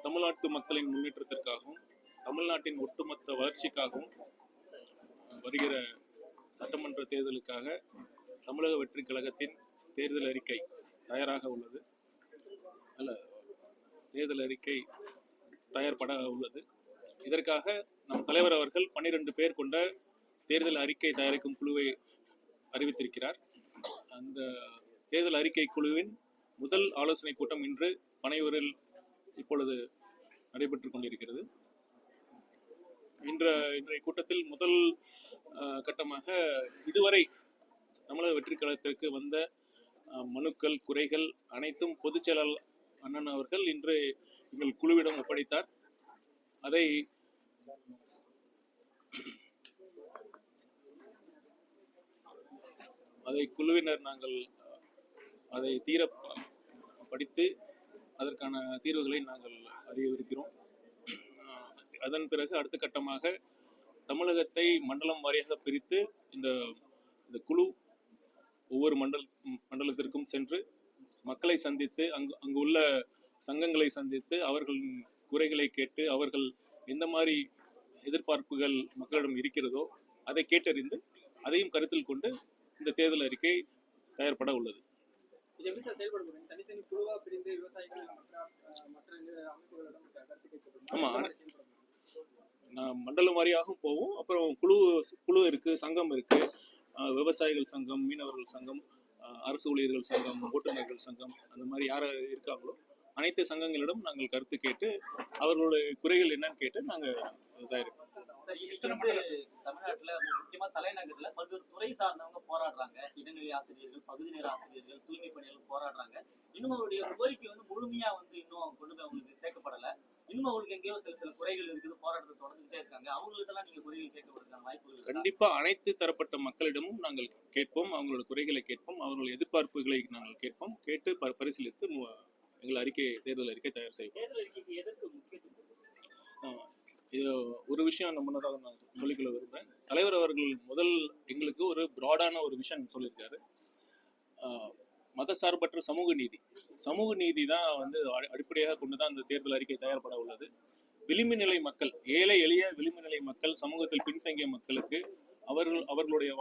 தமிழ்நாட்டு மக்களின் முன்னேற்றத்திற்காகவும் தமிழ்நாட்டின் ஒட்டுமொத்த வளர்ச்சிக்காகவும் வருகிற சட்டமன்ற தேர்தலுக்காக தமிழக வெற்றி கழகத்தின் தேர்தல் அறிக்கை தயாராக உள்ளது. தேர்தல் அறிக்கை தயார்பட உள்ளது. இதற்காக நம் தலைவர் அவர்கள் 12 பேர் கொண்ட தேர்தல் அறிக்கை தயாரிக்கும் குழுவை அறிவித்திருக்கிறார். அந்த தேர்தல் அறிக்கை குழுவின் முதல் ஆலோசனை கூட்டம் இன்று பனையூரில் இப்பொழுது நடைபெற்றுக் கொண்டிருக்கிறது. இன்றைய கூட்டத்தில் முதல் கட்டமாக இதுவரை தமிழக வெற்றி கழகத்திற்கு வந்த மனுக்கள், குறைகள் அனைத்தும் பொதுச் செயலாளர் அண்ணன் அவர்கள் இன்று எங்கள் குழுவிடம் ஒப்படைத்தார். அதை குழுவினர் நாங்கள் அதை தீர படித்து அதற்கான தீர்வுகளை நாங்கள் அறியவிருக்கிறோம். அதன் பிறகு அடுத்த கட்டமாக தமிழகத்தை மண்டலம் வாரியாக பிரித்து இந்த குழு ஒவ்வொரு மண்டலத்திற்கும் சென்று மக்களை சந்தித்து அங்கு உள்ள சங்கங்களை சந்தித்து அவர்களின் குறைகளை கேட்டு அவர்கள் எந்த மாதிரி எதிர்பார்ப்புகள் மக்களிடம் இருக்கிறதோ அதை கேட்டறிந்து அதையும் கருத்தில் கொண்டு இந்த தேர்தல் அறிக்கை தயார்பட உள்ளது. ஆமா, மண்டலம் வாரியாகவும் போவோம். அப்புறம் குழு இருக்கு, சங்கம் இருக்கு, விவசாயிகள் சங்கம், மீனவர்கள் சங்கம், அரசு ஊழியர்கள் சங்கம், ஓட்டுநர்கள் சங்கம், அந்த மாதிரி யார் இருக்காங்களோ அனைத்து சங்கங்களிடம் நாங்கள் கருத்து கேட்டு அவர்களுடைய குறைகள் என்னன்னு கேட்டு நாங்கள் தயாரிப்போம். தமிழ்நாட்டுல முக்கியமா தலைநகர்ல பல்வேறு துறை சார்ந்தவங்க போராடுறாங்க. இடைநிலை ஆசிரியர்கள், பகுதி நேர ஆசிரியர்கள், தூய்மை பணியாளர்கள் போராடுறாங்க. இன்னும் அவருடைய கோரிக்கை முழுமையா இன்னும் கொண்டு போய் அவங்களுக்கு சேர்க்கப்படல. இன்னும் அவங்களுக்கு எங்கேயோ சில குறைகள் இருக்குது, போராட்டத்தை தொடர்ந்துட்டே இருக்காங்க. அவங்களுக்கெல்லாம் நீங்க குறைகள் கேட்கப்படுறதுக்கான வாய்ப்புகள் கண்டிப்பா அனைத்து தரப்பட்ட மக்களிடமும் நாங்கள் கேட்போம். அவங்களோட குறைகளை கேட்போம், அவங்களோட எதிர்பார்ப்புகளை நாங்கள் கேட்போம். கேட்டு பரிசீலித்து எங்கள் தேர்தல் அறிக்கை தயார் செய்வோம். இது ஒரு விஷயம் முன்னதாக நான் சொல்லிக்கொள்ள விரும்புகிறேன். தலைவர் அவர்கள் முதல் எங்களுக்கு ஒரு பிராடான ஒரு விஷயம் சொல்லியிருக்காரு. மதசார்பற்ற சமூக நீதி தான் அடிப்படையாக கொண்டுதான் அந்த தேர்தல் அறிக்கை தயார்பட உள்ளது. விளிம்பு நிலை மக்கள், ஏழை எளிய விளிம்பு நிலை மக்கள், சமூகத்தில் பின்தங்கிய மக்களுக்கு அவர்களுடைய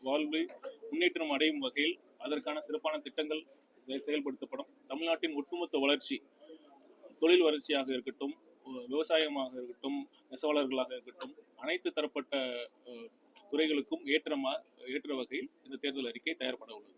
வாழ்வு முன்னேற்றம் அடையும் வகையில் அதற்கான சிறப்பான திட்டங்கள் செயல்படுத்தப்படும். தமிழ்நாட்டின் ஒட்டுமொத்த வளர்ச்சி, தொழில் வளர்ச்சியாக இருக்கட்டும், விவசாயமாக இருக்கட்டும், நெசவாளர்களாக இருக்கட்டும், அனைத்து தரப்பட்ட துறைகளுக்கும் ஏற்ற வகையில் இந்த தேர்தல் அறிக்கை தயார்பட உள்ளது.